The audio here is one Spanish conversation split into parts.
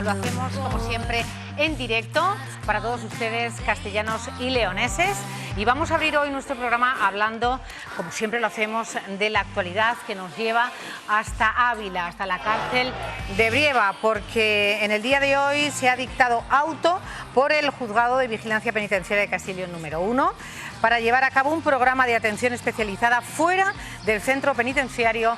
Lo hacemos, como siempre, en directo para todos ustedes, castellanos y leoneses. Y vamos a abrir hoy nuestro programa hablando, como siempre lo hacemos, de la actualidad que nos lleva hasta Ávila, hasta la cárcel de Brieva, porque en el día de hoy se ha dictado auto por el Juzgado de Vigilancia Penitenciaria de Castilla y León número 1 para llevar a cabo un programa de atención especializada fuera del centro penitenciario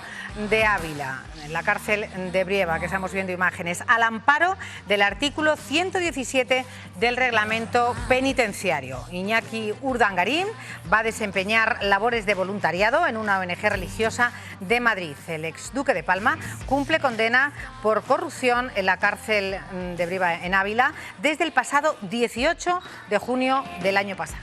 de Ávila, en la cárcel de Brieva, que estamos viendo imágenes, al amparo del artículo 117 del reglamento penitenciario. Iñaki Urdangarín va a desempeñar labores de voluntariado en una ONG religiosa de Madrid. El exduque de Palma cumple condena por corrupción en la cárcel de Brieva en Ávila desde el pasado 18 de junio del año pasado.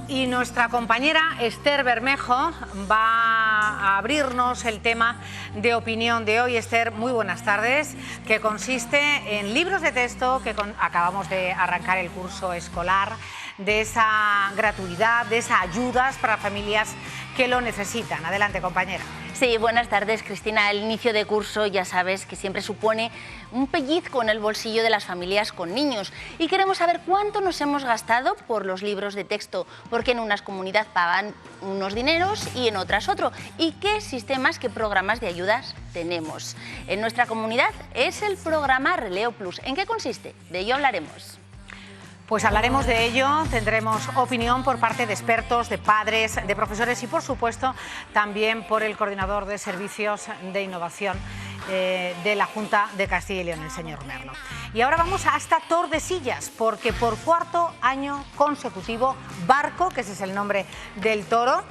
Y nuestra compañera Esther Bermejo va a abrirnos el tema de opinión de hoy. Esther, muy buenas tardes, que consiste en libros de texto que acabamos de arrancar el curso escolar, de esa gratuidad, de esas ayudas para familias que lo necesitan. Adelante, compañera. Sí, buenas tardes, Cristina. El inicio de curso, ya sabes, que siempre supone un pellizco en el bolsillo de las familias con niños. Y queremos saber cuánto nos hemos gastado por los libros de texto, porque en unas comunidades pagan unos dineros y en otras otro. Y qué sistemas, qué programas de ayudas tenemos. En nuestra comunidad es el programa Releo Plus. ¿En qué consiste? De ello hablaremos. Pues hablaremos de ello, tendremos opinión por parte de expertos, de padres, de profesores y, por supuesto, también por el coordinador de servicios de innovación de la Junta de Castilla y León, el señor Merlo. Y ahora vamos hasta Tordesillas, porque por cuarto año consecutivo, Barco, que ese es el nombre del toro,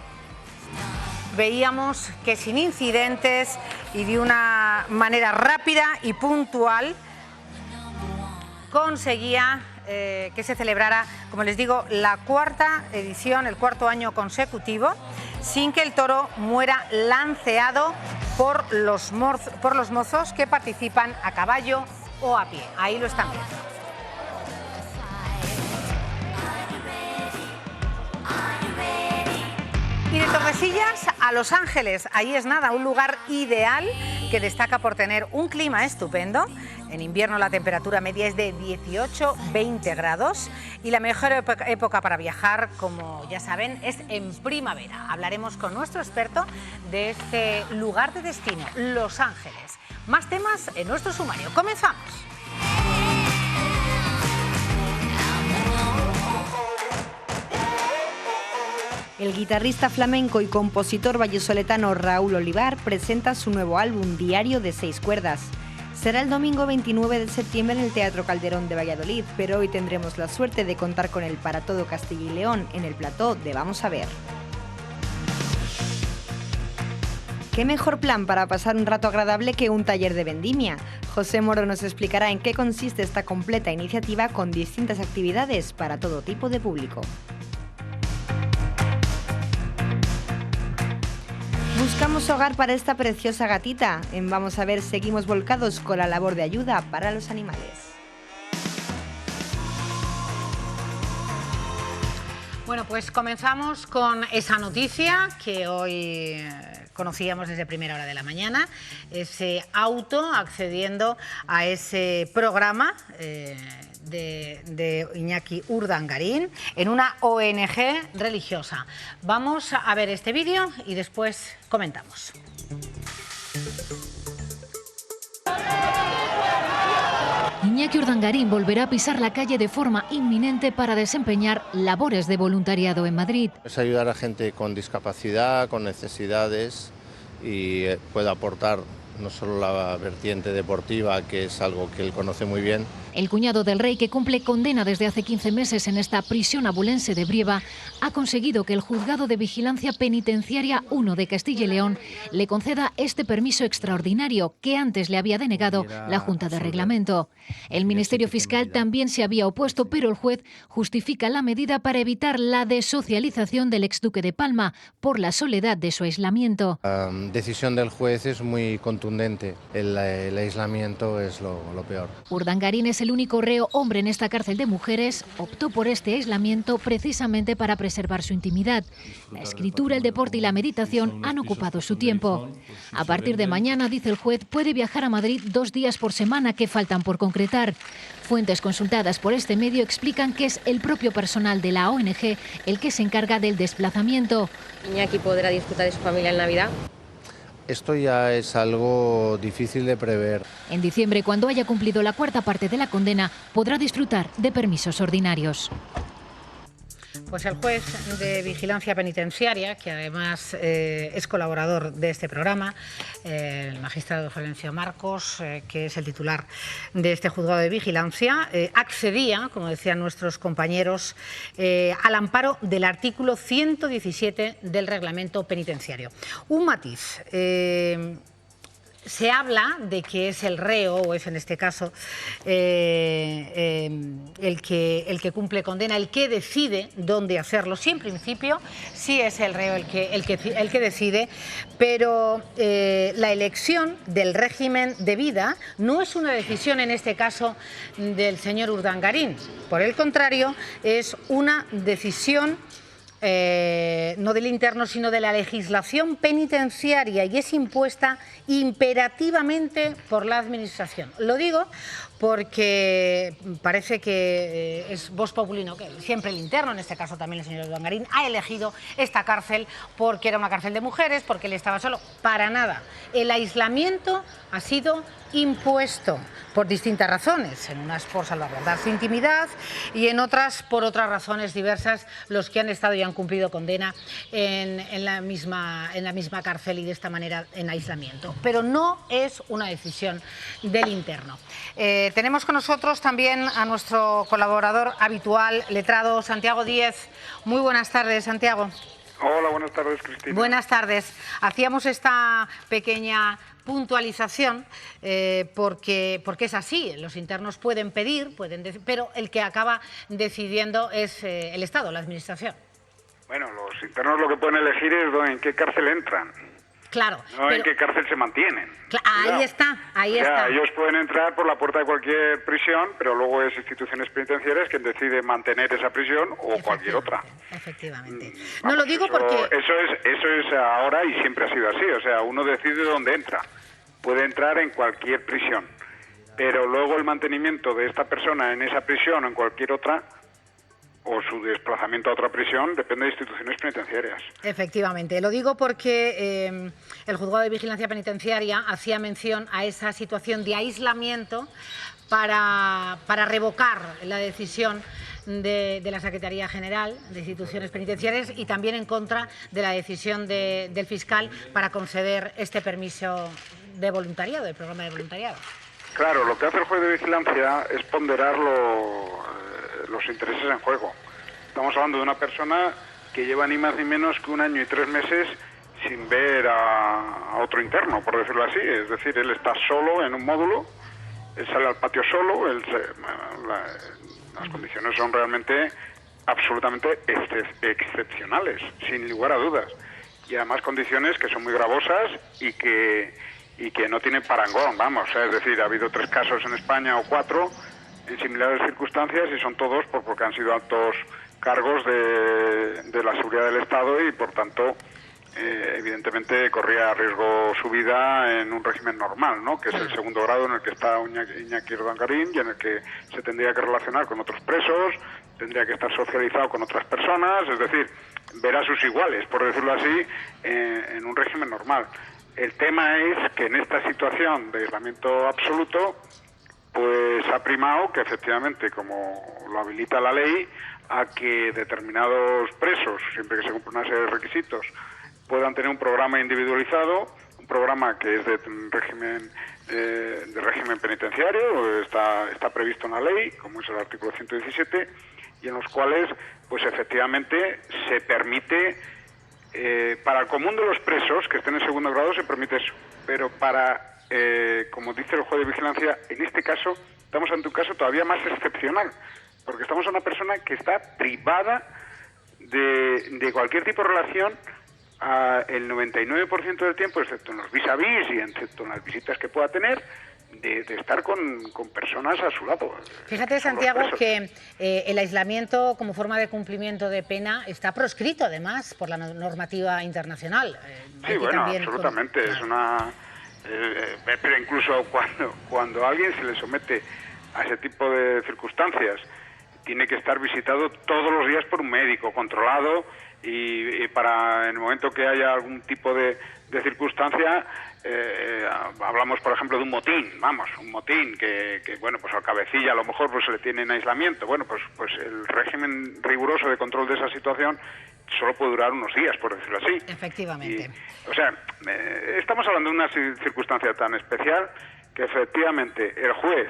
veíamos que sin incidentes y de una manera rápida y puntual conseguía que se celebrara, como les digo, la cuarta edición, el cuarto año consecutivo, sin que el toro muera lanceado por los mozos que participan a caballo o a pie. Ahí lo están viendo. Y de Tordesillas a Los Ángeles, ahí es nada, un lugar ideal que destaca por tener un clima estupendo. En invierno la temperatura media es de 18-20 grados y la mejor época para viajar, como ya saben, es en primavera. Hablaremos con nuestro experto de este lugar de destino, Los Ángeles. Más temas en nuestro sumario. Comenzamos. El guitarrista flamenco y compositor vallisoletano Raúl Olivar presenta su nuevo álbum Diario de 6 cuerdas. Será el domingo 29 de septiembre en el Teatro Calderón de Valladolid, pero hoy tendremos la suerte de contar con él para todo Castilla y León en el plató de Vamos a ver. ¿Qué mejor plan para pasar un rato agradable que un taller de vendimia? José Moro nos explicará en qué consiste esta completa iniciativa con distintas actividades para todo tipo de público. Buscamos hogar para esta preciosa gatita. En Vamos a ver seguimos volcados con la labor de ayuda para los animales. Bueno, pues comenzamos con esa noticia que hoy conocíamos desde primera hora de la mañana, ese auto accediendo a ese programa de Iñaki Urdangarín en una ONG religiosa. Vamos a ver este vídeo y después comentamos. Iñaki Urdangarín volverá a pisar la calle de forma inminente para desempeñar labores de voluntariado en Madrid. Es ayudar a gente con discapacidad, con necesidades y puede aportar no solo la vertiente deportiva, que es algo que él conoce muy bien. El cuñado del rey, que cumple condena desde hace 15 meses en esta prisión abulense de Brieva, ha conseguido que el Juzgado de Vigilancia Penitenciaria 1 de Castilla y León le conceda este permiso extraordinario que antes le había denegado la Junta de Reglamento. El Ministerio Fiscal también se había opuesto, pero el juez justifica la medida para evitar la desocialización del exduque de Palma por la soledad de su aislamiento. La decisión del juez es muy contundente. El aislamiento es lo peor. Urdangarín es el único reo hombre en esta cárcel de mujeres, optó por este aislamiento precisamente para preservar su intimidad. La escritura, el deporte y la meditación han ocupado su tiempo. A partir de mañana, dice el juez, puede viajar a Madrid 2 días por semana que faltan por concretar. Fuentes consultadas por este medio explican que es el propio personal de la ONG el que se encarga del desplazamiento. ¿Iñaki podrá disfrutar de su familia en Navidad? Esto ya es algo difícil de prever. En diciembre, cuando haya cumplido la 4ª parte de la condena, podrá disfrutar de permisos ordinarios. Pues el juez de Vigilancia Penitenciaria, que además es colaborador de este programa, el magistrado Florencio Marcos, que es el titular de este juzgado de vigilancia, accedía, como decían nuestros compañeros, al amparo del artículo 117 del reglamento penitenciario. Un matiz. Se habla de que es el reo, o es en este caso el que cumple condena, el que decide dónde hacerlo. Sí, en principio, sí es el reo el que decide, pero la elección del régimen de vida no es una decisión, en este caso, del señor Urdangarín. Por el contrario, es una decisión no del interno, sino de la legislación penitenciaria, y es impuesta imperativamente por la Administración. Lo digo porque parece que es vox populi, ¿no? Que siempre el interno, en este caso también el señor Urdangarín, ha elegido esta cárcel porque era una cárcel de mujeres, porque él estaba solo. Para nada. El aislamiento ha sido impuesto por distintas razones, en unas por salvaguardar su intimidad y en otras por otras razones diversas, los que han estado y han cumplido condena en la misma cárcel y de esta manera en aislamiento. Pero no es una decisión del interno. Tenemos con nosotros también a nuestro colaborador habitual, letrado Santiago Díez. Muy buenas tardes, Santiago. Hola, buenas tardes, Cristina. Buenas tardes. Hacíamos esta pequeña puntualización porque es así. Los internos pueden pedir, pero el que acaba decidiendo es el Estado, la Administración. Bueno, los internos lo que pueden elegir es en qué cárcel entran. Claro. No en qué cárcel se mantienen. Ahí está. Ellos pueden entrar por la puerta de cualquier prisión, pero luego es instituciones penitenciarias quien decide mantener esa prisión o cualquier otra. Efectivamente. Vamos, no lo digo porque... Eso es ahora y siempre ha sido así. O sea, uno decide dónde entra. Puede entrar en cualquier prisión, pero luego el mantenimiento de esta persona en esa prisión o en cualquier otra, o su desplazamiento a otra prisión, depende de instituciones penitenciarias. Efectivamente. Lo digo porque el Juzgado de Vigilancia Penitenciaria hacía mención a esa situación de aislamiento para revocar la decisión de la Secretaría General de Instituciones Penitenciarias y también en contra de la decisión del fiscal para conceder este permiso de voluntariado, del programa de voluntariado. Claro, lo que hace el juez de vigilancia es ponderar los intereses en juego. Estamos hablando de una persona que lleva ni más ni menos que 1 año y 3 meses sin ver a otro interno, por decirlo así. Es decir, él está solo en un módulo, él sale al patio solo, las condiciones son realmente absolutamente excepcionales, sin lugar a dudas. Y además condiciones que son muy gravosas y que no tienen parangón, vamos. Es decir, ha habido 3 casos en España o 4 en similares circunstancias y son todos porque han sido altos cargos de la seguridad del Estado y, por tanto, evidentemente corría riesgo su vida en un régimen normal, ¿no? Que es el segundo grado en el que está Iñaki Urdangarín y en el que se tendría que relacionar con otros presos, tendría que estar socializado con otras personas, es decir, ver a sus iguales, por decirlo así, en un régimen normal. El tema es que en esta situación de aislamiento absoluto, pues ha primado que efectivamente, como lo habilita la ley, a que determinados presos, siempre que se cumplan una serie de requisitos, puedan tener un programa individualizado, un programa que es de régimen penitenciario, está previsto en la ley, como es el artículo 117, y en los cuales, pues efectivamente, se permite, para el común de los presos que estén en segundo grado se permite eso, pero para... como dice el juez de vigilancia, en este caso estamos ante un caso todavía más excepcional, porque estamos ante una persona que está privada de cualquier tipo de relación el 99% del tiempo, excepto en los vis a vis y excepto en las visitas que pueda tener, de estar con personas a su lado. Fíjate, Son los Santiago, presos. que el aislamiento como forma de cumplimiento de pena está proscrito, además, por la normativa internacional. Hay Sí, que bueno, también absolutamente. Es una... pero incluso cuando a alguien se le somete a ese tipo de circunstancias, tiene que estar visitado todos los días por un médico controlado y para en el momento que haya algún tipo de circunstancia, hablamos por ejemplo de un motín, un motín que bueno, pues al cabecilla a lo mejor pues se le tiene en aislamiento. Bueno, pues el régimen riguroso de control de esa situación solo puede durar unos días, por decirlo así. Efectivamente. O sea, estamos hablando de una circunstancia tan especial que efectivamente el juez,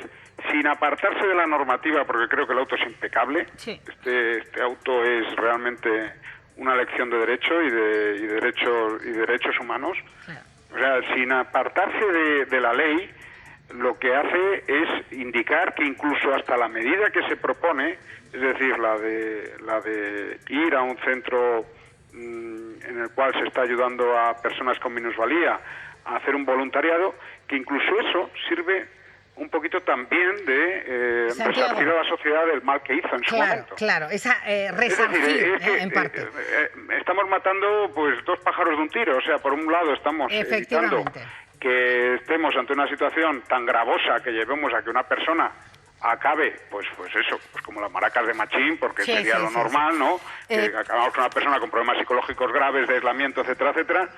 sin apartarse de la normativa, porque creo que el auto es impecable, Sí. este auto es realmente una lección de derecho y derechos humanos. Claro. O sea, sin apartarse de la ley, lo que hace es indicar que incluso hasta la medida que se propone, es decir, la de ir a un centro en el cual se está ayudando a personas con minusvalía a hacer un voluntariado, que incluso eso sirve un poquito también de Santiago. resarcir a la sociedad del mal que hizo en su momento. Claro, esa Es resarcir, decir, es que, en parte. estamos matando pues dos pájaros de un tiro. O sea, por un lado estamos evitando Efectivamente. que estemos ante una situación tan gravosa que llevemos a que una persona acabe, pues eso, pues como las maracas de Machín, porque Sí, sería sí, lo sí, normal, sí. ¿no? Que acabamos con una persona con problemas psicológicos graves, de aislamiento, etcétera, etcétera.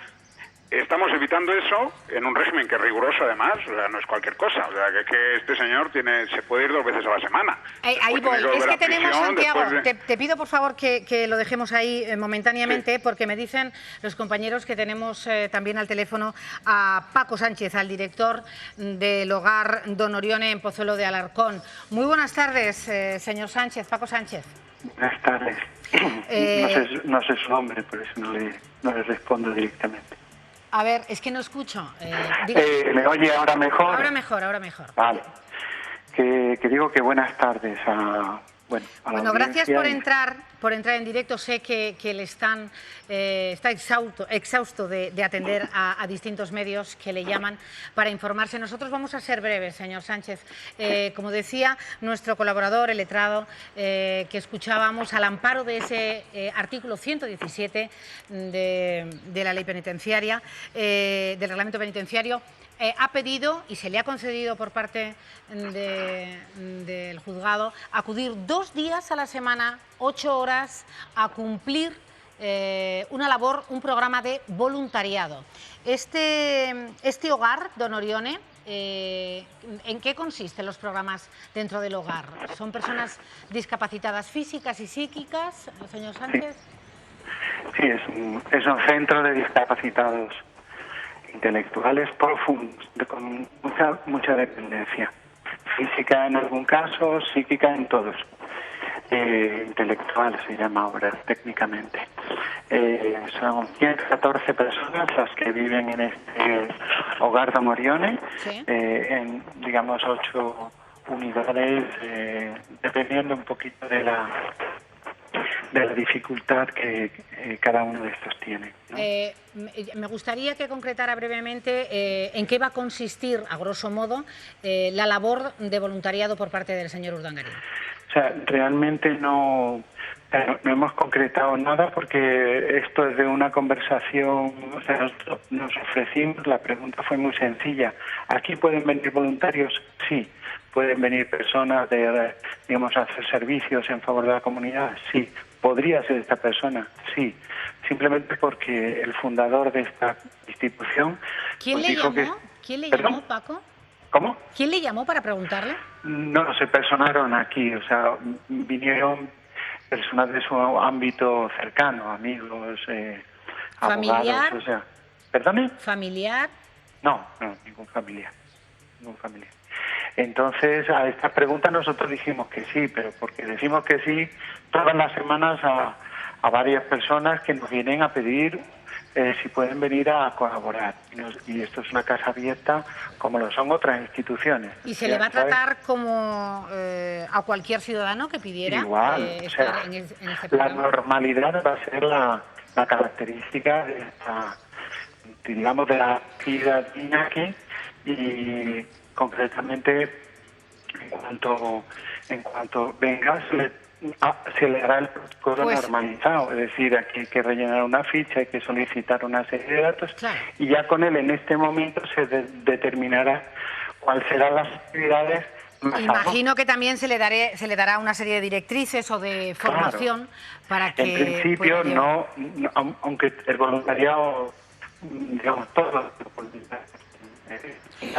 Estamos evitando eso en un régimen que es riguroso, además, o sea, no es cualquier cosa. O sea, que este señor se puede ir 2 veces a la semana. Ahí Después voy. tiene Es volver que a tenemos, prisión, Santiago, después de- te pido por favor que lo dejemos ahí momentáneamente, Sí. porque me dicen los compañeros que tenemos también al teléfono a Paco Sánchez, al director del hogar Don Orione en Pozuelo de Alarcón. Muy buenas tardes, señor Sánchez, Paco Sánchez. Buenas tardes. No sé su nombre, por eso no le respondo directamente. A ver, es que no escucho. Diga. ¿Me oye ahora mejor? Ahora mejor. Vale. Que digo que buenas tardes a la Bueno, gracias audiencia por entrar en directo. Sé que le está exhausto de atender a distintos medios que le llaman para informarse. Nosotros vamos a ser breves, señor Sánchez. Como decía nuestro colaborador, el letrado, que escuchábamos, al amparo de ese artículo 117 de la ley penitenciaria, del reglamento penitenciario, ha pedido y se le ha concedido por parte del juzgado acudir 2 días a la semana, 8 horas, a cumplir una labor, un programa de voluntariado. Este hogar, Don Orione, ¿en qué consisten los programas dentro del hogar? ¿Son personas discapacitadas físicas y psíquicas, señor Sánchez? Sí, es un centro de discapacitados intelectuales profundos, con mucha dependencia. Física en algún caso, psíquica en todos. Intelectual se llama ahora técnicamente. Son 114 personas las que viven en este hogar Don Orione, Sí. en, digamos, 8 unidades, dependiendo un poquito de la dificultad que cada uno de estos tiene, ¿no? Me gustaría que concretara brevemente en qué va a consistir, a grosso modo, la labor de voluntariado por parte del señor Urdangarín. O sea, realmente no hemos concretado nada porque esto es de una conversación, o sea, nosotros nos ofrecimos, la pregunta fue muy sencilla. ¿Aquí pueden venir voluntarios? Sí. ¿Pueden venir personas digamos, a hacer servicios en favor de la comunidad? Sí. ¿Podría ser esta persona? Sí. Simplemente porque el fundador de esta institución... ¿Quién pues, le dijo llamó? que... ¿Quién le ¿Perdón? llamó, Paco? ¿Cómo? ¿Quién le llamó para preguntarle? No, se personaron aquí, o sea, vinieron personas de su ámbito cercano, amigos, ¿Familiar? abogados, o sea... ¿Perdone? ¿Familiar? No, ningún familiar. Entonces, a esta pregunta nosotros dijimos que sí, pero porque decimos que sí todas las semanas a varias personas que nos vienen a pedir si pueden venir a colaborar. Y esto es una casa abierta como lo son otras instituciones. ¿Y se le va a tratar como a cualquier ciudadano que pidiera igual, estar en este la programa? normalidad va a ser la característica de esta, digamos, de la actividad de Iñaki, y concretamente en cuanto venga se le hará el protocolo normalizado, es decir, aquí hay que rellenar una ficha, hay que solicitar una serie de datos, y ya con él en este momento se determinará cuáles serán las actividades. Imagino que también se le dará una serie de directrices o de formación para que... En principio no, aunque el voluntariado, digamos, todo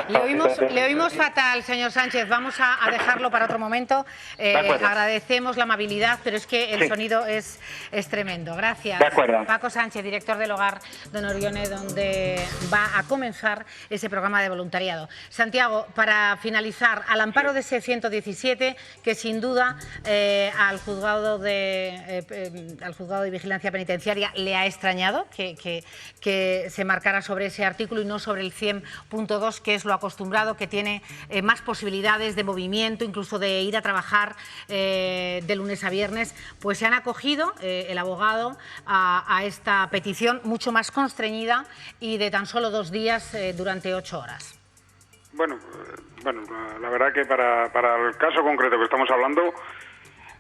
Le oímos fatal, señor Sánchez. Vamos a dejarlo para otro momento. Agradecemos la amabilidad, pero es que el sonido es tremendo. Gracias. De acuerdo. Paco Sánchez, director del Hogar Don Orione, donde va a comenzar ese programa de voluntariado. Santiago, para finalizar, al amparo de ese 117, que sin duda al juzgado de vigilancia penitenciaria le ha extrañado que se marcara sobre ese artículo y no sobre el 100.2, que es lo acostumbrado, que tiene más posibilidades de movimiento, incluso de ir a trabajar de lunes a viernes, pues se han acogido el abogado a esta petición mucho más constreñida y de tan solo 2 días durante 8 horas. Bueno, la verdad que para el caso concreto que estamos hablando,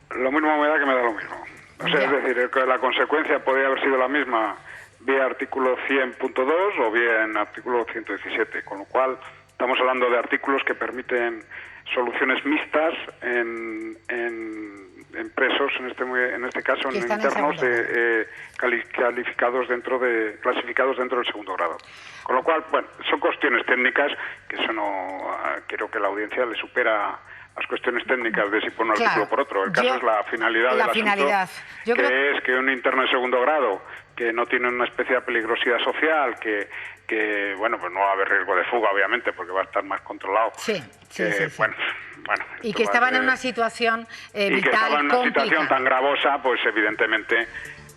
lo mismo me da que me da lo mismo. O sea, es decir, que la consecuencia podría haber sido la misma vía artículo 100.2 o bien artículo 117, con lo cual estamos hablando de artículos que permiten soluciones mixtas en presos, en este caso en internos clasificados dentro del segundo grado. Con lo cual, bueno, son cuestiones técnicas que eso no quiero que la audiencia le supera las cuestiones técnicas de si pone un artículo por otro. El caso es la finalidad del asunto, es que un interno de segundo grado que no tiene una especial peligrosidad social, que bueno, pues no va a haber riesgo de fuga, obviamente, porque va a estar más controlado. Bueno, y que estaban en una situación vital, y que estaban en una situación tan gravosa, pues evidentemente,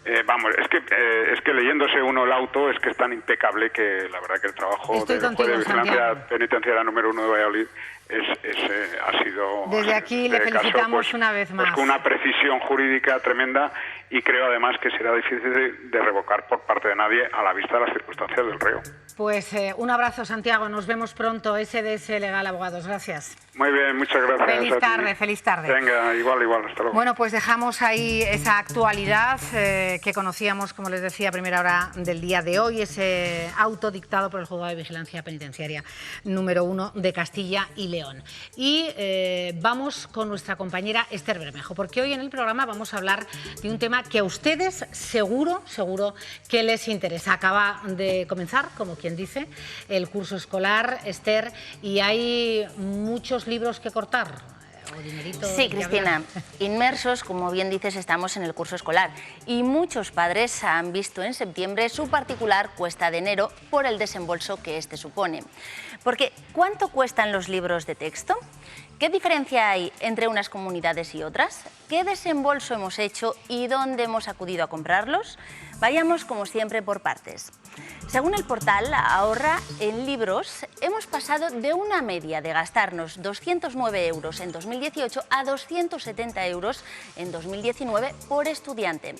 es que leyéndose uno el auto es que es tan impecable que la verdad que el trabajo del juez de vigilancia penitenciaria número 1 de Valladolid ha sido... Desde aquí le felicitamos una vez más. Pues con una precisión jurídica tremenda, y creo además que será difícil de revocar por parte de nadie a la vista de las circunstancias del reo. Pues un abrazo, Santiago, nos vemos pronto. SDS Legal Abogados, gracias. Muy bien, muchas gracias. Feliz tarde. Venga, igual, hasta luego. Bueno, pues dejamos ahí esa actualidad que conocíamos, como les decía, a primera hora del día de hoy, ese auto dictado por el Juzgado de Vigilancia Penitenciaria número 1 de Castilla y León. Y vamos con nuestra compañera Esther Bermejo, porque hoy en el programa vamos a hablar de un tema que a ustedes seguro que les interesa. Acaba de comenzar, como quien dice, el curso escolar, Esther, y hay muchos libros que cortar. Sí, Cristina, inmersos, como bien dices, estamos en el curso escolar y muchos padres han visto en septiembre su particular cuesta de enero por el desembolso que este supone. Porque, ¿cuánto cuestan los libros de texto? ¿Qué diferencia hay entre unas comunidades y otras? ¿Qué desembolso hemos hecho y dónde hemos acudido a comprarlos? Vayamos, como siempre, por partes. Según el portal Ahorra en Libros, hemos pasado de una media de gastarnos 209 euros en 2018 a 270 euros en 2019 por estudiante.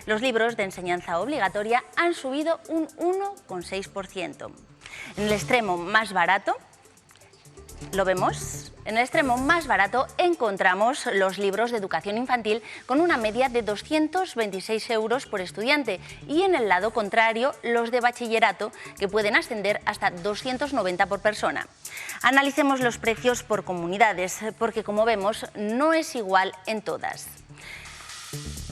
Los libros de enseñanza obligatoria han subido un 1,6%. En el extremo más barato, ¿lo vemos? En el extremo más barato encontramos los libros de educación infantil con una media de 226 euros por estudiante y en el lado contrario los de bachillerato, que pueden ascender hasta 290 por persona. Analicemos los precios por comunidades porque, como vemos, no es igual en todas.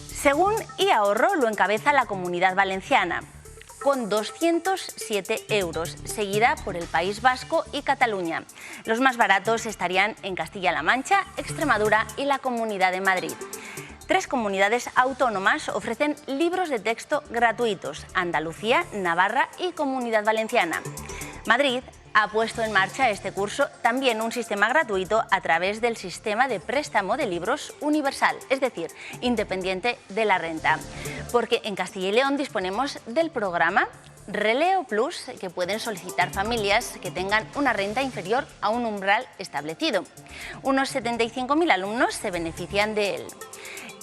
Según iAhorro, lo encabeza la Comunidad Valenciana, con 207 euros, seguida por el País Vasco y Cataluña. Los más baratos estarían en Castilla-La Mancha, Extremadura y la Comunidad de Madrid. 3 comunidades autónomas ofrecen libros de texto gratuitos: Andalucía, Navarra y Comunidad Valenciana. Madrid ha puesto en marcha este curso también un sistema gratuito a través del sistema de préstamo de libros universal, es decir, independiente de la renta. Porque en Castilla y León disponemos del programa Releo Plus, que pueden solicitar familias que tengan una renta inferior a un umbral establecido. Unos 75.000 alumnos se benefician de él.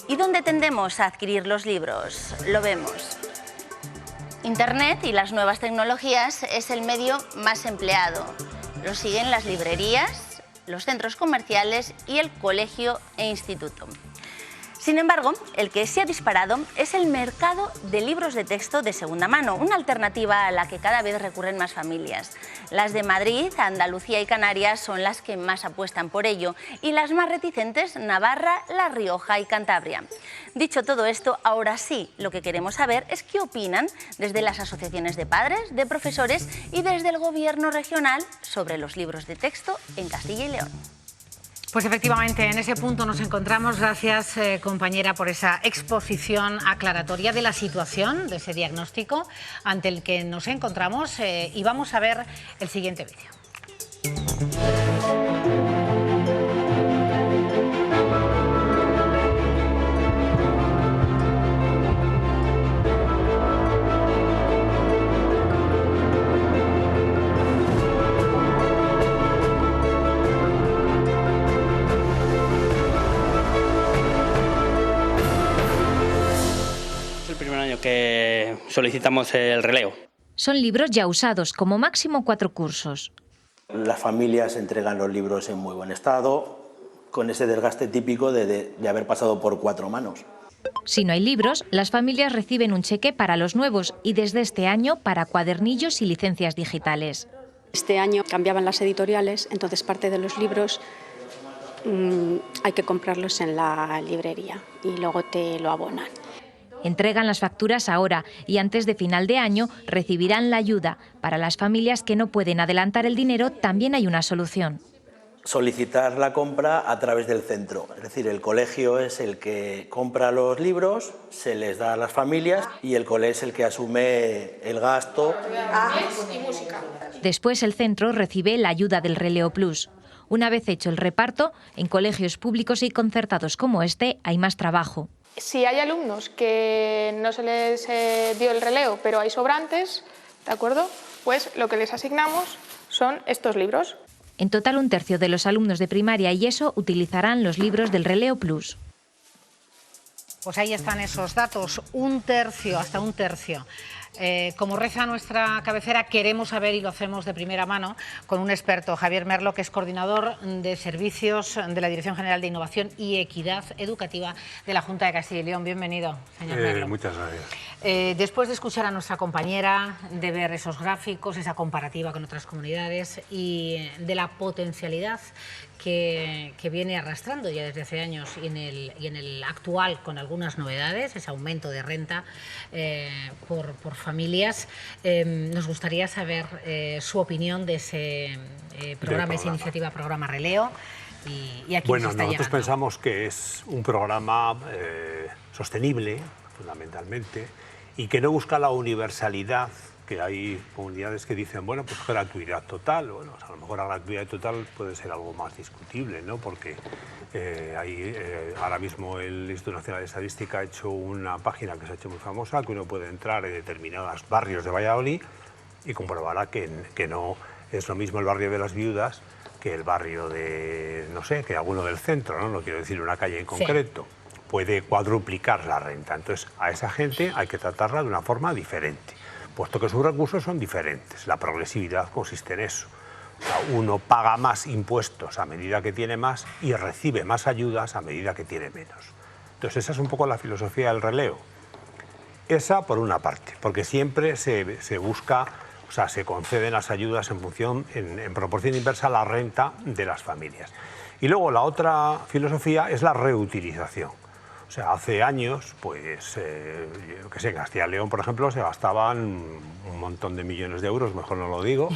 ¿Y dónde tendemos a adquirir los libros? Lo vemos. Internet y las nuevas tecnologías es el medio más empleado. Lo siguen las librerías, los centros comerciales y el colegio e instituto. Sin embargo, el que se ha disparado es el mercado de libros de texto de segunda mano, una alternativa a la que cada vez recurren más familias. Las de Madrid, Andalucía y Canarias son las que más apuestan por ello y las más reticentes, Navarra, La Rioja y Cantabria. Dicho todo esto, ahora sí, lo que queremos saber es qué opinan desde las asociaciones de padres, de profesores y desde el gobierno regional sobre los libros de texto en Castilla y León. Pues efectivamente, en ese punto nos encontramos. Gracias, compañera, por esa exposición aclaratoria de la situación, de ese diagnóstico ante el que nos encontramos. Y vamos a ver el siguiente vídeo. Que solicitamos el relevo. Son libros ya usados, como máximo 4 cursos. Las familias entregan los libros en muy buen estado, con ese desgaste típico de haber pasado por 4 manos. Si no hay libros, las familias reciben un cheque para los nuevos y desde este año para cuadernillos y licencias digitales. Este año cambiaban las editoriales, entonces parte de los libros hay que comprarlos en la librería y luego te lo abonan. Entregan las facturas ahora y antes de final de año recibirán la ayuda. Para las familias que no pueden adelantar el dinero también hay una solución. Solicitar la compra a través del centro, es decir, el colegio es el que compra los libros, se les da a las familias y el cole es el que asume el gasto. Después el centro recibe la ayuda del Relevo Plus. Una vez hecho el reparto, en colegios públicos y concertados como este hay más trabajo. Si hay alumnos que no se les dio el relevo, pero hay sobrantes, ¿de acuerdo? Pues lo que les asignamos son estos libros. En total, 1/3 de los alumnos de primaria y ESO utilizarán los libros del Relevo Plus. Pues ahí están esos datos, 1/3, hasta 1/3. Como reza nuestra cabecera, queremos saber, y lo hacemos de primera mano, con un experto, Javier Merlo, que es coordinador de servicios de la Dirección General de Innovación y Equidad Educativa de la Junta de Castilla y León. Bienvenido, señor Merlo. Muchas gracias. Después de escuchar a nuestra compañera, de ver esos gráficos, esa comparativa con otras comunidades y de la potencialidad que viene arrastrando ya desde hace años y en el actual con algunas novedades, ese aumento de renta por familias, nos gustaría saber su opinión de ese programa, esa iniciativa, programa Relevo, y aquí bueno, nos está nosotros llegando. pensamos que es un programa sostenible, fundamentalmente, y que no busca la universalidad, que hay comunidades que dicen, bueno, pues gratuidad total. Bueno, a lo mejor la gratuidad total puede ser algo más discutible, ¿no? Porque ahora mismo el Instituto Nacional de Estadística ha hecho una página que se ha hecho muy famosa, que uno puede entrar en determinados barrios de Valladolid y comprobará que no es lo mismo el barrio de las Viudas que el barrio de, no sé, que alguno del centro, ¿no? No quiero decir una calle en concreto. Sí. Puede cuadruplicar la renta. Entonces, a esa gente hay que tratarla de una forma diferente, puesto que sus recursos son diferentes. La progresividad consiste en eso. O sea, uno paga más impuestos a medida que tiene más y recibe más ayudas a medida que tiene menos. Entonces esa es un poco la filosofía del relevo. Esa por una parte, porque siempre se busca, o sea, se conceden las ayudas en función, en proporción inversa a la renta de las familias. Y luego la otra filosofía es la reutilización. O sea, hace años, pues, yo qué sé, en Castilla y León, por ejemplo, se gastaban un montón de millones de euros, mejor no lo digo,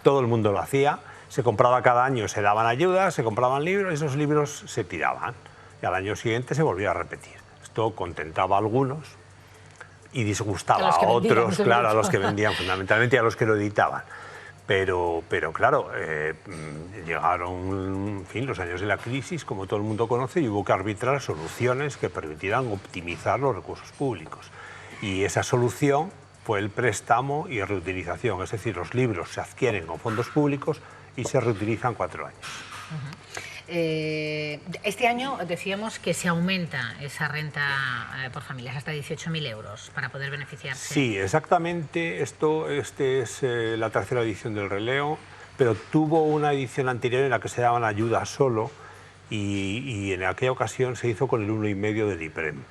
todo el mundo lo hacía, se compraba cada año, se daban ayudas, se compraban libros, esos libros se tiraban y al año siguiente se volvía a repetir. Esto contentaba a algunos y disgustaba a otros, claro, a los que vendían fundamentalmente y a los que lo editaban. Pero claro, llegaron, en fin, los años de la crisis, como todo el mundo conoce, y hubo que arbitrar soluciones que permitieran optimizar los recursos públicos. Y esa solución fue el préstamo y reutilización, es decir, los libros se adquieren con fondos públicos y se reutilizan 4 años. Este año decíamos que se aumenta esa renta por familias hasta 18.000 euros para poder beneficiarse. Sí, exactamente. Este es la tercera edición del relevo. pero tuvo una edición anterior en la que se daban ayudas solo y en aquella ocasión se hizo con el 1,5 del IPREM.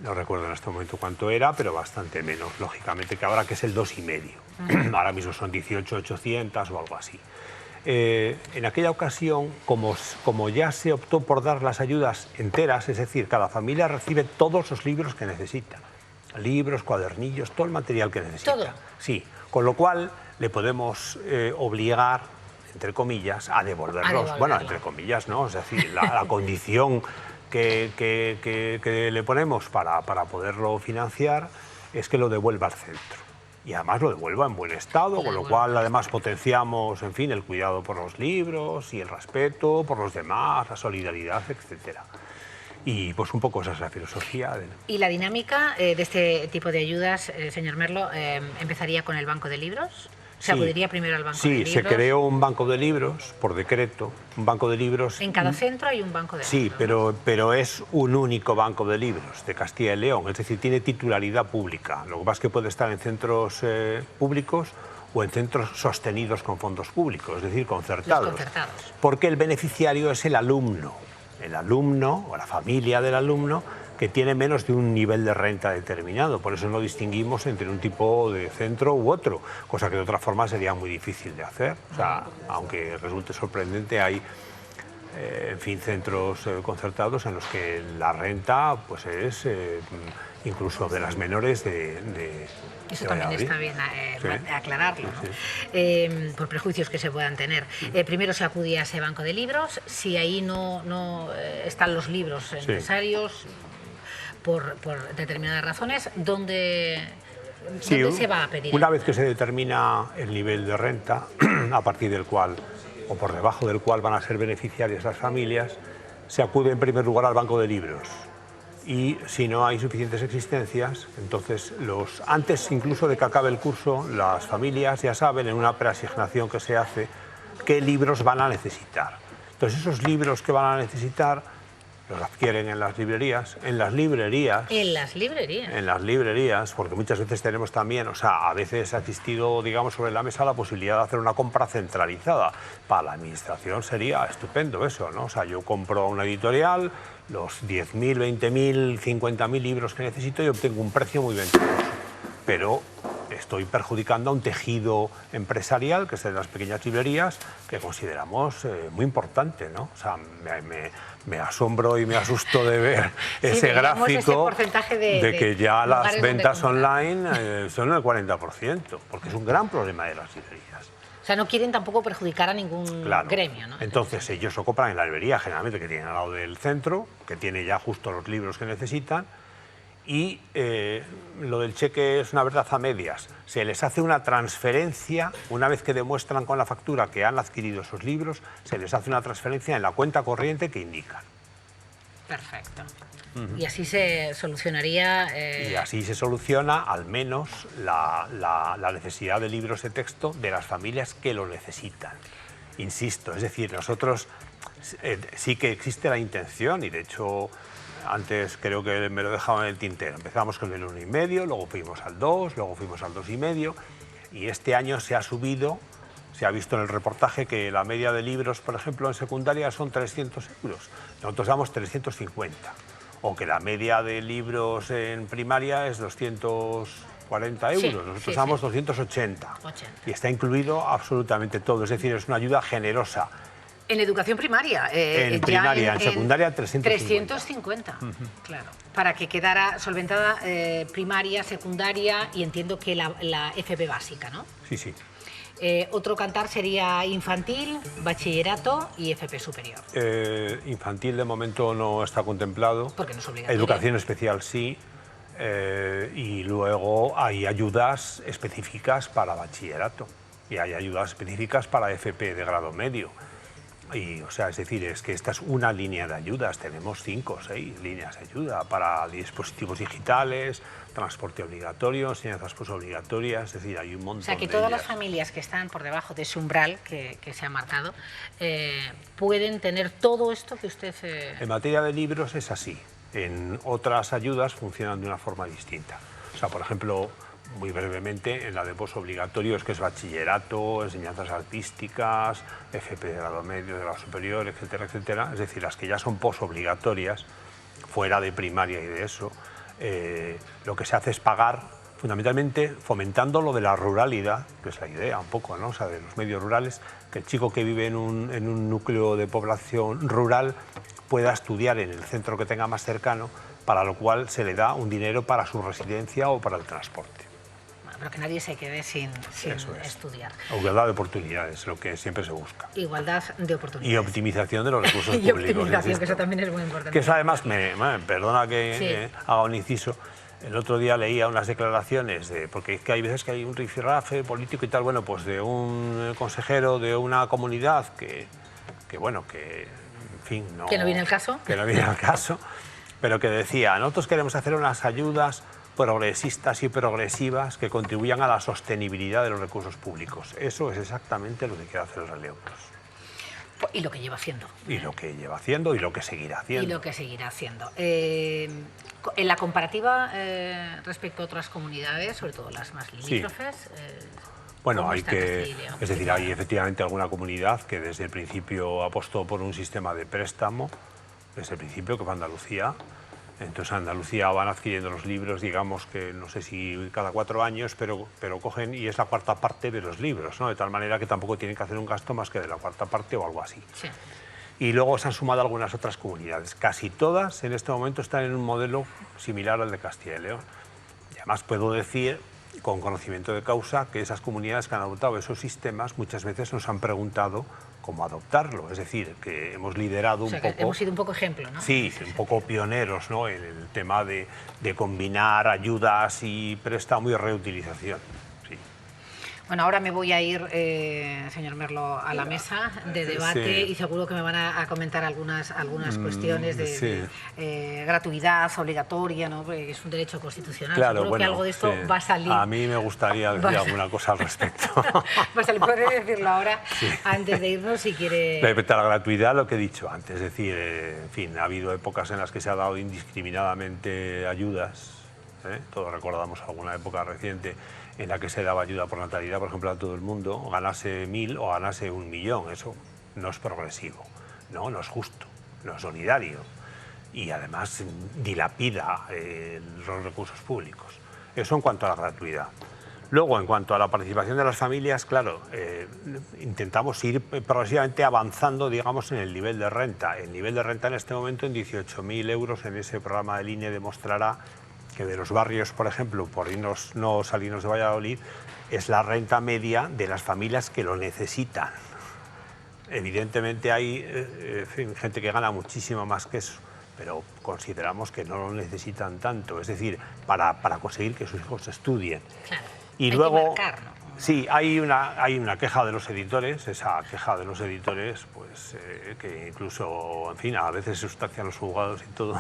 No recuerdo en este momento cuánto era, pero bastante menos, lógicamente, que ahora que es el 2,5. Ahora mismo son 18.800 o algo así. En aquella ocasión, como ya se optó por dar las ayudas enteras, es decir, cada familia recibe todos los libros que necesita. Libros, cuadernillos, todo el material que necesita. ¿Todo? Sí, con lo cual le podemos obligar, entre comillas, a devolverlos. Bueno, entre comillas, ¿no? Es decir, la condición que le ponemos para poderlo financiar es que lo devuelva al centro. Y además lo devuelva en buen estado, con lo cual además potenciamos, en fin, el cuidado por los libros y el respeto por los demás, la solidaridad, etcétera. Y pues un poco esa es la filosofía. ¿Y la dinámica de este tipo de ayudas, señor Merlo, empezaría con el banco de libros? ¿Se acudiría primero al banco de libros? Sí, se creó un banco de libros, por decreto, un banco de libros. En cada centro hay un banco de libros. Sí, pero es un único banco de libros de Castilla y León, es decir, tiene titularidad pública. Lo que pasa es que puede estar en centros públicos o en centros sostenidos con fondos públicos, es decir, concertados. Los concertados. Porque el beneficiario es el alumno o la familia del alumno que tiene menos de un nivel de renta determinado. Por eso no distinguimos entre un tipo de centro u otro, cosa que de otra forma sería muy difícil de hacer. O sea, aunque resulte sorprendente, hay en fin, centros concertados en los que la renta pues es incluso de las menores de Eso también está bien aclararlo, ¿no? Por prejuicios que se puedan tener. Primero se acudía a ese banco de libros, si ahí no están los libros necesarios por determinadas razones, ¿dónde se va a pedir? Una vez que se determina el nivel de renta, a partir del cual o por debajo del cual van a ser beneficiarias las familias, se acude en primer lugar al banco de libros. Y si no hay suficientes existencias, entonces antes incluso de que acabe el curso, las familias ya saben en una preasignación que se hace qué libros van a necesitar. Entonces esos libros que van a necesitar los adquieren en las librerías. En las librerías, porque muchas veces tenemos también, o sea, a veces ha existido, digamos, sobre la mesa la posibilidad de hacer una compra centralizada. Para la administración sería estupendo eso, ¿no? O sea, yo compro a una editorial los 10.000, 20.000, 50.000 libros que necesito y obtengo un precio muy ventajoso. Pero estoy perjudicando a un tejido empresarial, que es el de las pequeñas librerías, que consideramos muy importante, ¿no? O sea, me asombro y me asusto de ver ese gráfico de que ya las ventas online son el 40%, porque es un gran problema de las librerías. O sea, no quieren tampoco perjudicar a ningún gremio, ¿no? Entonces ellos lo compran en la librería, generalmente, que tienen al lado del centro, que tiene ya justo los libros que necesitan, y lo del cheque es una verdad a medias. Se les hace una transferencia, una vez que demuestran con la factura que han adquirido esos libros, se les hace una transferencia en la cuenta corriente que indican. Perfecto. Y así se solucionaría... Y así se soluciona al menos la necesidad de libros de texto de las familias que lo necesitan. Insisto, es decir, nosotros sí que existe la intención y de hecho... Antes creo que me lo dejaba en el tintero. Empezamos con el 1,5, luego fuimos al 2, luego fuimos al 2,5 y este año se ha subido, se ha visto en el reportaje que la media de libros, por ejemplo, en secundaria son 300 euros. Nosotros damos 350. O que la media de libros en primaria es 240 euros. Nosotros damos 280. Y está incluido absolutamente todo. Es decir, es una ayuda generosa. En educación primaria. En primaria, en secundaria 350, claro. Para que quedara solventada primaria, secundaria y entiendo que la FP básica, ¿no? Sí, sí. Otro cantar sería infantil, bachillerato y FP superior. Infantil de momento no está contemplado. Porque no es obligatorio. Educación especial sí. Y luego hay ayudas específicas para bachillerato. Y hay ayudas específicas para FP de grado medio. Y, o sea, es decir, es que esta es una línea de ayudas, tenemos 5 o 6 líneas de ayuda para dispositivos digitales, transporte obligatorio, enseñanzas posobligatorias, es decir, hay un montón de O sea, que todas las familias que están por debajo de ese umbral que se ha marcado pueden tener todo esto que usted... En materia de libros es así, en otras ayudas funcionan de una forma distinta. O sea, por ejemplo, muy brevemente en la de posobligatorio, es que es bachillerato, enseñanzas artísticas, FP de grado medio, de grado superior, etcétera, etcétera. Es decir, las que ya son posobligatorias, fuera de primaria y de eso, lo que se hace es pagar, fundamentalmente fomentando lo de la ruralidad, que es la idea un poco, ¿no? O sea, de los medios rurales, que el chico que vive en un núcleo de población rural pueda estudiar en el centro que tenga más cercano, para lo cual se le da un dinero para su residencia o para el transporte. Bueno, pero que nadie se quede sin estudiar. Igualdad de oportunidades, lo que siempre se busca. Igualdad de oportunidades. Y optimización de los recursos y públicos. optimización, que eso también es muy importante. Que eso además, perdona que haga un inciso, el otro día leía unas declaraciones, porque es que hay veces que hay un rifirrafe político y tal, bueno, pues de un consejero de una comunidad que en fin, no... ¿Que no viene al caso? Que no viene al caso, pero que decía, nosotros queremos hacer unas ayudas progresistas y progresivas que contribuyan a la sostenibilidad de los recursos públicos. Eso es exactamente lo que quiere hacer el Relevo Plus. Y lo que lleva haciendo. Y lo que lleva haciendo y lo que seguirá haciendo. Y lo que seguirá haciendo. En la comparativa respecto a otras comunidades, sobre todo las más limítrofes... Sí. Bueno, hay es decir, hay efectivamente alguna comunidad que desde el principio apostó por un sistema de préstamo, desde el principio, que fue Andalucía. Entonces Andalucía van adquiriendo los libros, digamos que no sé si cada 4 años, pero cogen y es la cuarta parte de los libros, ¿no? De tal manera que tampoco tienen que hacer un gasto más que de la cuarta parte o algo así. Sí. Y luego se han sumado algunas otras comunidades. Casi todas en este momento están en un modelo similar al de Castilla y León. Y además puedo decir, con conocimiento de causa, que esas comunidades que han adoptado esos sistemas muchas veces nos han preguntado cómo adoptarlo. Es decir, que hemos liderado un poco... hemos sido un poco ejemplo, ¿no? Sí, un poco pioneros, ¿no?, en el tema de combinar ayudas y préstamo y reutilización. Sí. Bueno, ahora me voy a ir, señor Merlo, a la mesa de debate y seguro que me van a comentar algunas cuestiones de gratuidad obligatoria, ¿no? Porque es un derecho constitucional. Claro, seguro que algo de esto va a salir. A mí me gustaría decir alguna cosa al respecto. Pues le puede decirlo ahora, antes de irnos, si quiere... Respecto a la gratuidad, lo que he dicho antes, es decir, en fin, ha habido épocas en las que se ha dado indiscriminadamente ayudas, todos recordamos alguna época reciente en la que se daba ayuda por natalidad, por ejemplo, a todo el mundo, ganase 1.000 o ganase 1.000.000. Eso no es progresivo, no es justo, no es solidario y además dilapida los recursos públicos. Eso en cuanto a la gratuidad. Luego, en cuanto a la participación de las familias, claro, intentamos ir progresivamente avanzando, digamos, en el nivel de renta. El nivel de renta en este momento en 18.000 euros en ese programa del INE demostrará que de los barrios, por ejemplo, por irnos, no salirnos de Valladolid, es la renta media de las familias que lo necesitan. Evidentemente hay gente que gana muchísimo más que eso, pero consideramos que no lo necesitan tanto, es decir, para conseguir que sus hijos estudien. Claro. Y hay luego, que marcar, ¿no? Sí, hay una queja de los editores, esa queja de los editores, pues que incluso, en fin, a veces se sustancian los juzgados y todo,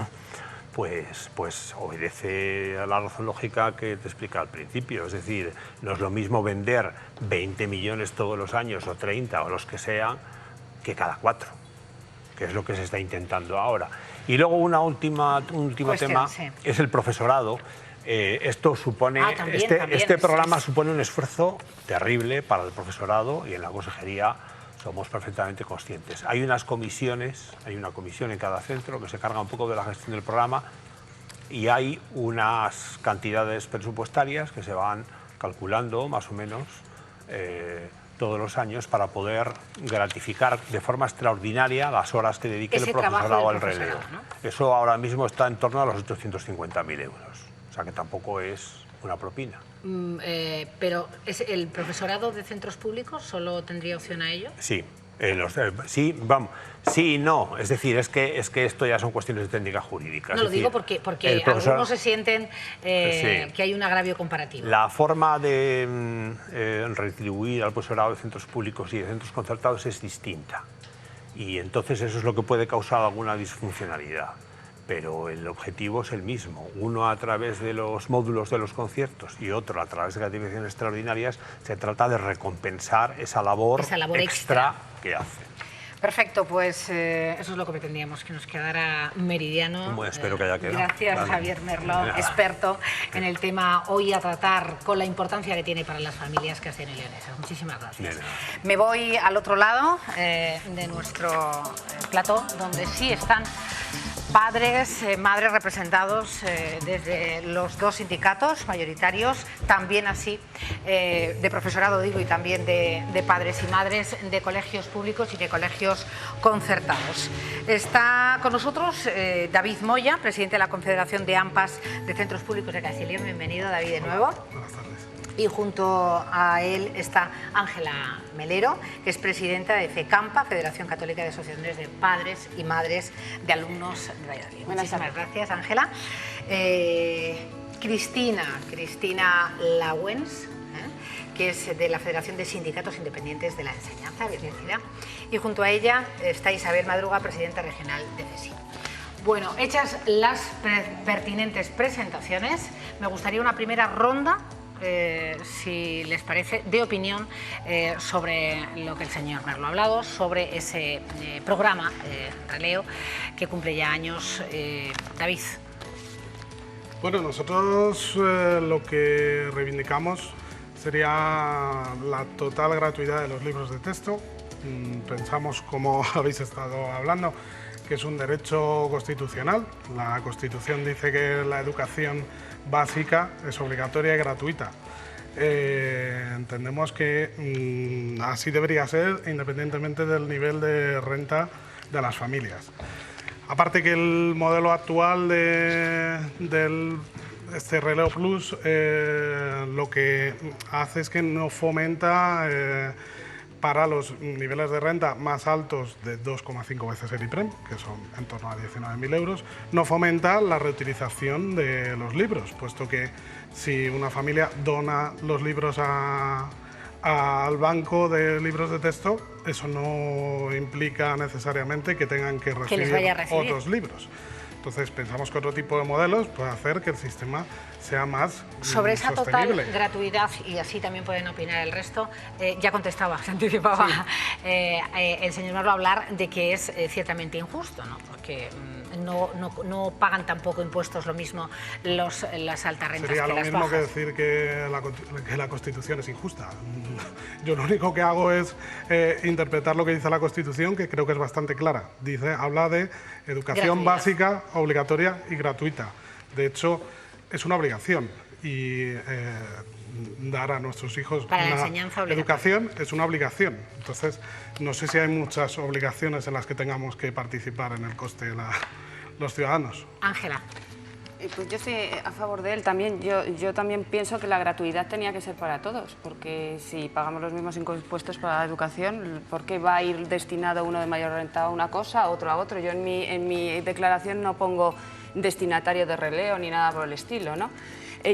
pues obedece a la razón lógica que te explica al principio. Es decir, no es lo mismo vender 20 millones todos los años o 30 o los que sean que cada 4, que es lo que se está intentando ahora. Y luego un último tema es el profesorado. Esto supone, este programa supone un esfuerzo terrible para el profesorado y en la consejería somos perfectamente conscientes. Hay unas comisiones, hay una comisión en cada centro que se carga un poco de la gestión del programa y hay unas cantidades presupuestarias que se van calculando más o menos todos los años para poder gratificar de forma extraordinaria las horas que dedique el profesorado al relevo, ¿no? Eso ahora mismo está en torno a los 850.000 euros, o sea que tampoco es una propina. Pero ¿el profesorado de centros públicos solo tendría opción a ello? Sí. Sí, vamos, sí y no, es decir, es que esto ya son cuestiones de técnica jurídica. No, lo digo porque algunos se sienten que hay un agravio comparativo. La forma de retribuir al profesorado de centros públicos y de centros concertados es distinta y entonces eso es lo que puede causar alguna disfuncionalidad. Pero el objetivo es el mismo, uno a través de los módulos de los conciertos y otro a través de gratificaciones extraordinarias. Se trata de recompensar esa labor extra que hacen. Perfecto, pues eso es lo que pretendíamos, que nos quedara meridiano. Bueno, espero que haya quedado. Gracias, Vale. Javier Merlo, experto en el tema hoy a tratar con la importancia que tiene para las familias castellano-leonesas. Muchísimas gracias. Me voy al otro lado de nuestro plató, donde sí están padres, madres representados desde los dos sindicatos mayoritarios, también así de profesorado, digo, y también de padres y madres de colegios públicos y de colegios concertados. Está con nosotros David Moya, presidente de la Confederación de AMPAs de Centros Públicos de Castilla y León. Bienvenido, David, de nuevo. Buenas tardes. Y junto a él está Ángela Melero, que es presidenta de FECAMPA, Federación Católica de Asociaciones de Padres y Madres de Alumnos de Valladolid. Muchísimas gracias, Ángela. Cristina Lawens, que es de la Federación de Sindicatos Independientes de la Enseñanza, bienvenida. Y junto a ella está Isabel Madruga, presidenta regional de CESI. Bueno, hechas las pertinentes presentaciones, me gustaría una primera ronda, si les parece, de opinión sobre lo que el señor Merlo ha hablado, sobre ese programa Releo que cumple ya años. David. Bueno, nosotros lo que reivindicamos sería la total gratuidad de los libros de texto. Pensamos, como habéis estado hablando, que es un derecho constitucional. La Constitución dice que la educación básica es obligatoria y gratuita. Entendemos que así debería ser, independientemente del nivel de renta de las familias. Aparte que el modelo actual de este Releo Plus lo que hace es que no fomenta para los niveles de renta más altos de 2,5 veces el IPREM, que son en torno a 19.000 euros, no fomenta la reutilización de los libros, puesto que si una familia dona los libros al banco de libros de texto, eso no implica necesariamente que tengan que recibir otros libros. Entonces pensamos que otro tipo de modelos puede hacer que el sistema sea más sobre esa sostenible. Total gratuidad, y así también pueden opinar el resto, ya contestaba, se anticipaba el señor Merlo a hablar de que es ciertamente injusto, ¿no? Porque no pagan tampoco impuestos lo mismo las altas rentas Sería que lo las mismo bajas. que decir que la Constitución es injusta. Yo lo único que hago es interpretar lo que dice la Constitución, que creo que es bastante clara. Habla de educación básica, obligatoria y gratuita. De hecho, es una obligación y dar a nuestros hijos una educación es una obligación. Entonces, no sé si hay muchas obligaciones en las que tengamos que participar en el coste de los ciudadanos. Ángela. Pues yo estoy a favor de él también. Yo también pienso que la gratuidad tenía que ser para todos, porque si pagamos los mismos impuestos para la educación, ¿por qué va a ir destinado uno de mayor renta a una cosa, otro a otro? Yo en mi declaración no pongo destinatario de releo ni nada por el estilo, ¿no?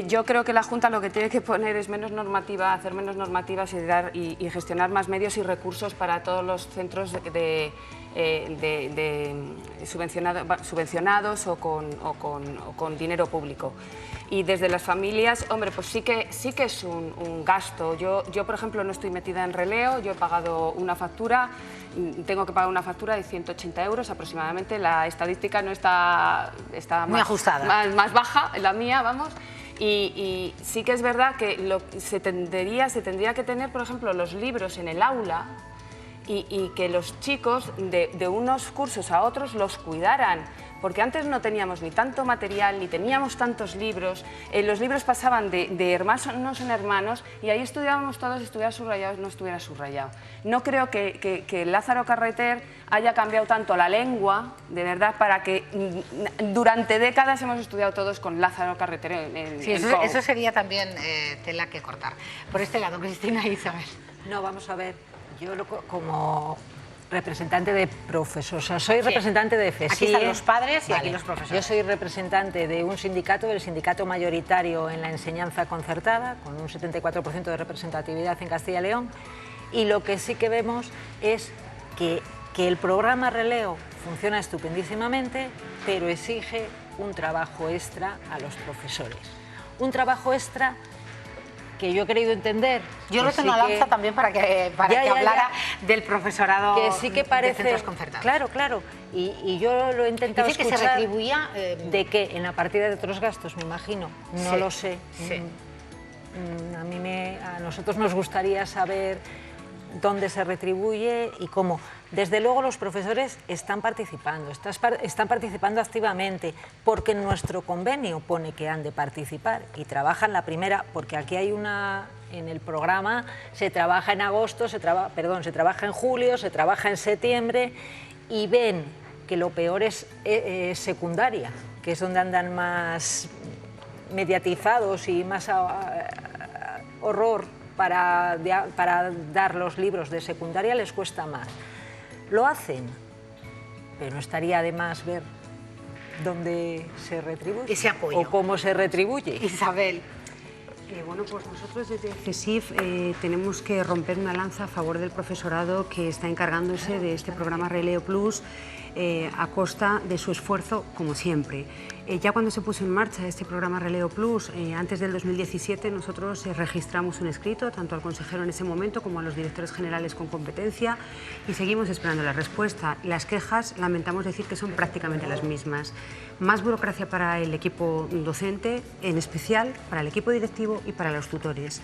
Yo creo que la Junta lo que tiene que poner es menos normativa, hacer menos normativas y gestionar más medios y recursos para todos los centros subvencionados o con dinero público. Y desde las familias, hombre, pues sí que es un gasto. Yo, por ejemplo, no estoy metida en releo, yo he pagado una factura, tengo que pagar una factura de 180 euros aproximadamente. La estadística no está muy ajustada, más baja, la mía, vamos. Y sí que es verdad que se tendría que tener, por ejemplo, los libros en el aula y que los chicos de unos cursos a otros los cuidaran, porque antes no teníamos ni tanto material, ni teníamos tantos libros, los libros pasaban de hermanos en hermanos y ahí estudiábamos todos, estuviera subrayado o no estuviera subrayado. No creo que Lázaro Carreter haya cambiado tanto la lengua, de verdad, para que durante décadas hemos estudiado todos con Lázaro Carreter sí, eso sería también tela que cortar. Por este lado, Cristina e Isabel. No, vamos a ver, yo como representante de profesores, o sea, soy representante de FESI. Aquí están los padres y aquí los profesores. Yo soy representante de un sindicato, el sindicato mayoritario en la enseñanza concertada, con un 74% de representatividad en Castilla y León, y lo que sí que vemos es que el programa Releo funciona estupendísimamente, pero exige un trabajo extra a los profesores. Un trabajo extra que yo he querido entender. Yo reto una lanza también para que hablara del profesorado que sí que parece, de centros concertados. Claro, claro. Y yo lo he intentado Dice escuchar. que se retribuía... ¿De qué? En la partida de otros gastos, me imagino. No lo sé. Sí. A nosotros nos gustaría saber dónde se retribuye y cómo. Desde luego los profesores están participando activamente, porque en nuestro convenio pone que han de participar y trabajan la primera, porque aquí hay en el programa se trabaja en agosto, se trabaja en julio, se trabaja en septiembre, y ven que lo peor es secundaria, que es donde andan más mediatizados y más horror para dar los libros de secundaria les cuesta más. Lo hacen, pero no estaría de más ver dónde se retribuye. Ese apoyo. O cómo se retribuye. Isabel. Bueno, pues nosotros desde CESIF tenemos que romper una lanza a favor del profesorado que está encargándose de este programa Releo Plus a costa de su esfuerzo, como siempre. Ya cuando se puso en marcha este programa Releo Plus, antes del 2017, nosotros registramos un escrito, tanto al consejero en ese momento como a los directores generales con competencia, y seguimos esperando la respuesta. Las quejas, lamentamos decir que son prácticamente las mismas. Más burocracia para el equipo docente, en especial para el equipo directivo y para los tutores.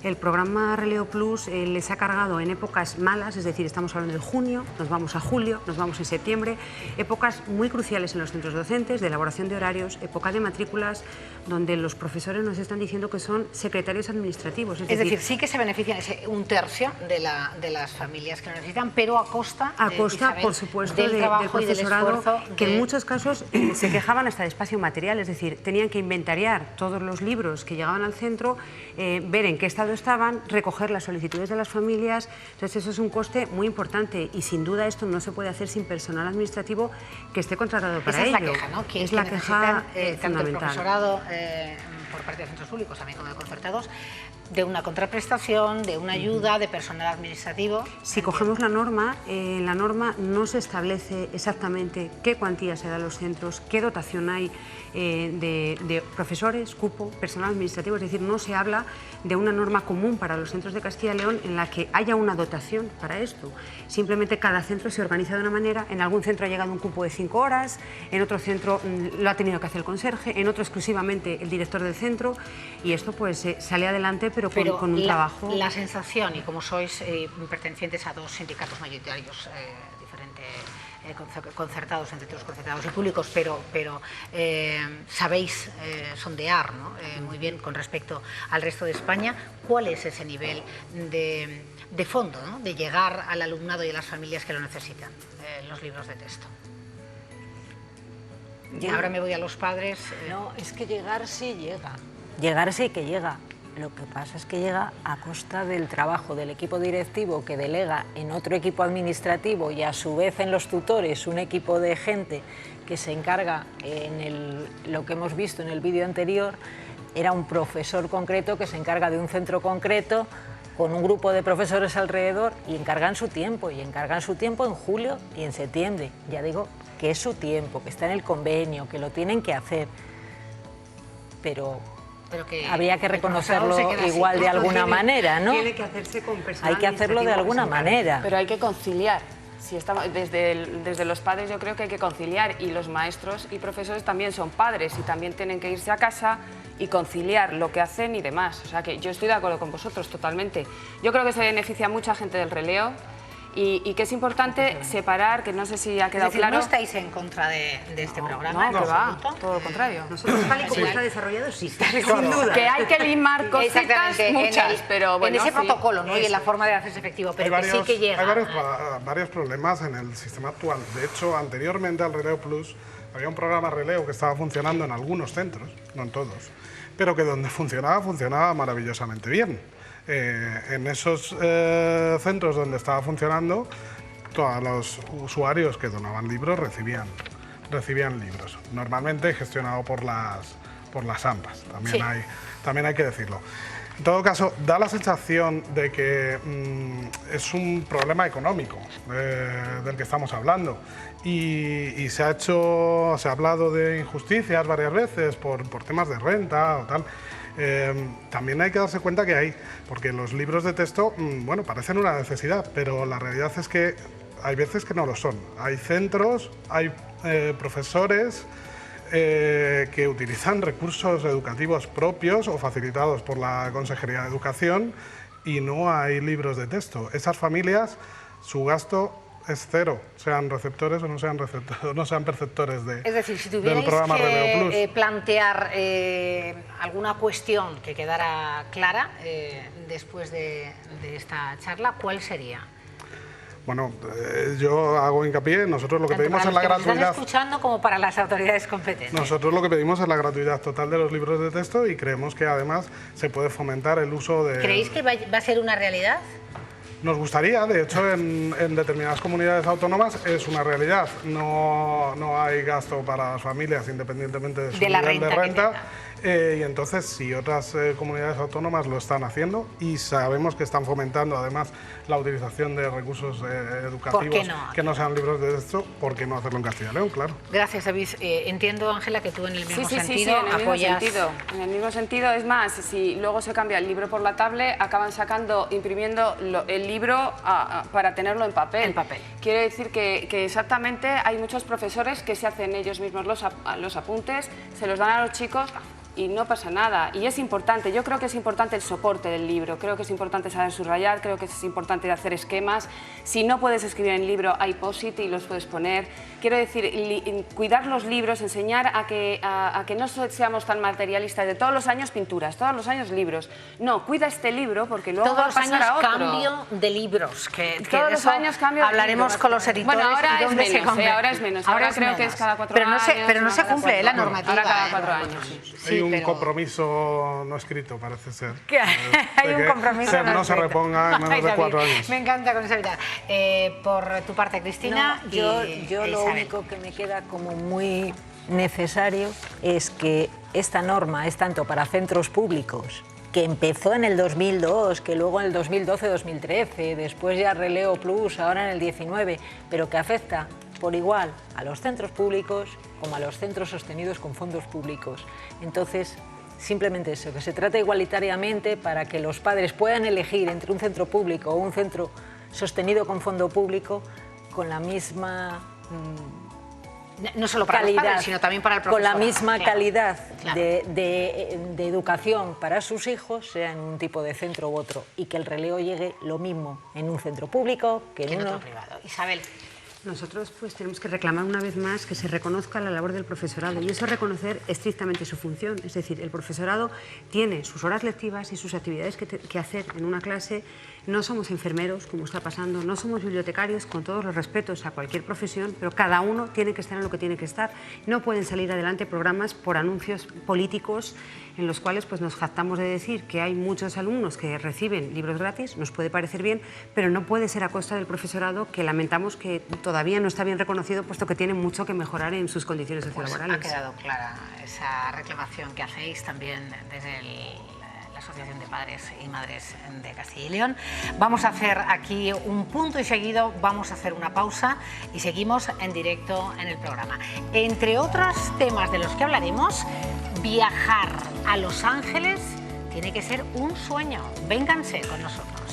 El programa Releo Plus les ha cargado en épocas malas, es decir, estamos hablando de junio, nos vamos a julio, nos vamos en septiembre, épocas muy cruciales en los centros docentes, de elaboración de horarios, época de matrículas, donde los profesores nos están diciendo que son secretarios administrativos. Es decir, sí que se benefician un tercio de las familias que lo necesitan, pero a costa, Isabel, por supuesto, del trabajo del profesorado, y del esfuerzo que en muchos casos se quejaban hasta de espacio material, es decir, tenían que inventariar todos los libros que llegaban al centro, ver en qué estado estaban, recoger las solicitudes de las familias. Entonces eso es un coste muy importante y sin duda esto no se puede hacer sin personal administrativo que esté contratado para ello. Esa es la queja, ¿no? Es la queja tanto el fundamental. profesorado por parte de centros públicos, también como de concertados, de una contraprestación, de una ayuda, de personal administrativo. Si cogemos la norma no se establece exactamente qué cuantía se da a los centros, qué dotación hay de profesores, cupo, personal administrativo, es decir, no se habla de una norma común para los centros de Castilla y León en la que haya una dotación para esto. Simplemente cada centro se organiza de una manera, en algún centro ha llegado un cupo de 5 horas, en otro centro lo ha tenido que hacer el conserje, en otro exclusivamente el director del centro, y esto pues sale adelante pero con un trabajo. La sensación, y como sois pertenecientes a dos sindicatos mayoritarios diferentes, concertados, entre los concertados y públicos, pero sabéis sondear, ¿no? Muy bien con respecto al resto de España, ¿cuál es ese nivel de fondo, ¿no? De llegar al alumnado y a las familias que lo necesitan, los libros de texto? Ahora me voy a los padres. No, es que llegar sí llega. Llegar sí que llega. Lo que pasa es que llega a costa del trabajo del equipo directivo que delega en otro equipo administrativo y a su vez en los tutores un equipo de gente que se encarga, lo que hemos visto en el vídeo anterior, era un profesor concreto que se encarga de un centro concreto con un grupo de profesores alrededor y encargan su tiempo en julio y en septiembre. Ya digo que es su tiempo, que está en el convenio, que lo tienen que hacer, pero que habría que reconocerlo igual de alguna manera, ¿no? Tiene que hacerse con personal. Hay que hacerlo de alguna manera. Pero hay que conciliar. Si estamos, desde los padres yo creo que hay que conciliar, y los maestros y profesores también son padres y también tienen que irse a casa y conciliar lo que hacen y demás. O sea que yo estoy de acuerdo con vosotros totalmente. Yo creo que se beneficia a mucha gente del releo. Y que es importante separar, que no sé si ha quedado claro. No estáis en contra de este programa. No, que va, todo lo contrario. Nosotros, tal y como está desarrollado, sí, sin duda. Que hay que limar cositas, muchas, pero bueno. En ese protocolo, ¿no? Y en la forma de hacerse efectivo, pero que sí que llega. Hay varios problemas en el sistema actual. De hecho, anteriormente al Releo Plus, había un programa Releo que estaba funcionando en algunos centros, no en todos, pero que donde funcionaba maravillosamente bien. En esos centros donde estaba funcionando, todos los usuarios que donaban libros recibían libros, normalmente gestionado por las AMPAs, también hay que decirlo. En todo caso, da la sensación de que es un problema económico del que estamos hablando, y se ha hablado de injusticias varias veces por temas de renta o tal. También hay que darse cuenta que hay, porque los libros de texto, bueno, parecen una necesidad, pero la realidad es que hay veces que no lo son. Hay centros, hay profesores que utilizan recursos educativos propios o facilitados por la Consejería de Educación y no hay libros de texto. Esas familias, su gasto es cero, sean receptores o no sean receptores, no sean perceptores del programa Releo Plus. Es decir, si tuvierais que plantear alguna cuestión que quedara clara después de esta charla, ¿cuál sería? Bueno, yo hago hincapié, nosotros lo que pedimos es la gratuidad. Están escuchando como para las autoridades competentes. Nosotros lo que pedimos es la gratuidad total de los libros de texto y creemos que además se puede fomentar el uso de... ¿Creéis que va a ser una realidad? Nos gustaría, de hecho en determinadas comunidades autónomas es una realidad. No hay gasto para las familias independientemente de su nivel de renta. Y entonces si otras comunidades autónomas lo están haciendo y sabemos que están fomentando además la utilización de recursos educativos que no sean libros de texto, ¿por qué no hacerlo en Castilla y León? Claro. Gracias, David. Entiendo, Ángela, que tú en el mismo sentido en el apoyas... mismo sentido. En el mismo sentido, es más, si luego se cambia el libro por la tablet, acaban imprimiendo el libro para tenerlo en papel. Quiere decir que exactamente hay muchos profesores que se hacen ellos mismos los apuntes, se los dan a los chicos y no pasa nada. Y es importante, yo creo que es importante el soporte del libro, creo que es importante saber subrayar, creo que es importante hacer esquemas. Si no puedes escribir en el libro, hay post-it y los puedes poner. Quiero decir, cuidar los libros, enseñar a que no seamos tan materialistas de todos los años pinturas, todos los años libros. No, cuida este libro porque luego va a pasar a otro. Todos los años cambio de libros. Todos los años cambio de libros. Hablaremos con los editores. Bueno, ahora es menos, ahora es menos. Ahora creo que es cada 4 años. Pero no se cumple la normativa. Ahora cada 4 años. Hay un compromiso no escrito, parece ser. Hay un compromiso no se reponga en menos de 4 años. Me encanta con esa vida. Por tu parte, Cristina. Yo lo único que me queda como muy necesario es que esta norma es tanto para centros públicos, que empezó en el 2002, que luego en el 2012-2013, después ya Releo Plus, ahora en el 19, pero que afecta por igual a los centros públicos como a los centros sostenidos con fondos públicos. Entonces, simplemente eso, que se trata igualitariamente para que los padres puedan elegir entre un centro público o un centro sostenido con fondo público con la misma no solo para calidad, los padres, sino también para el profesor. Con la misma calidad de educación para sus hijos, sea en un tipo de centro u otro, y que el releo llegue lo mismo en un centro público que en uno privado. Isabel. Nosotros pues tenemos que reclamar una vez más que se reconozca la labor del profesorado y eso es reconocer estrictamente su función. Es decir, el profesorado tiene sus horas lectivas y sus actividades que hacer en una clase. No somos enfermeros, como está pasando, no somos bibliotecarios, con todos los respetos a cualquier profesión, pero cada uno tiene que estar en lo que tiene que estar. No pueden salir adelante programas por anuncios políticos en los cuales pues, nos jactamos de decir que hay muchos alumnos que reciben libros gratis, nos puede parecer bien, pero no puede ser a costa del profesorado, que lamentamos que todavía no está bien reconocido, puesto que tiene mucho que mejorar en sus condiciones sociolaborales. Ha quedado clara esa reclamación que hacéis también desde la Asociación de Padres y Madres de Castilla y León. Vamos a hacer aquí un punto y seguido vamos a hacer una pausa y seguimos en directo en el programa. Entre otros temas de los que hablaremos, viajar a Los Ángeles tiene que ser un sueño. Vénganse con nosotros.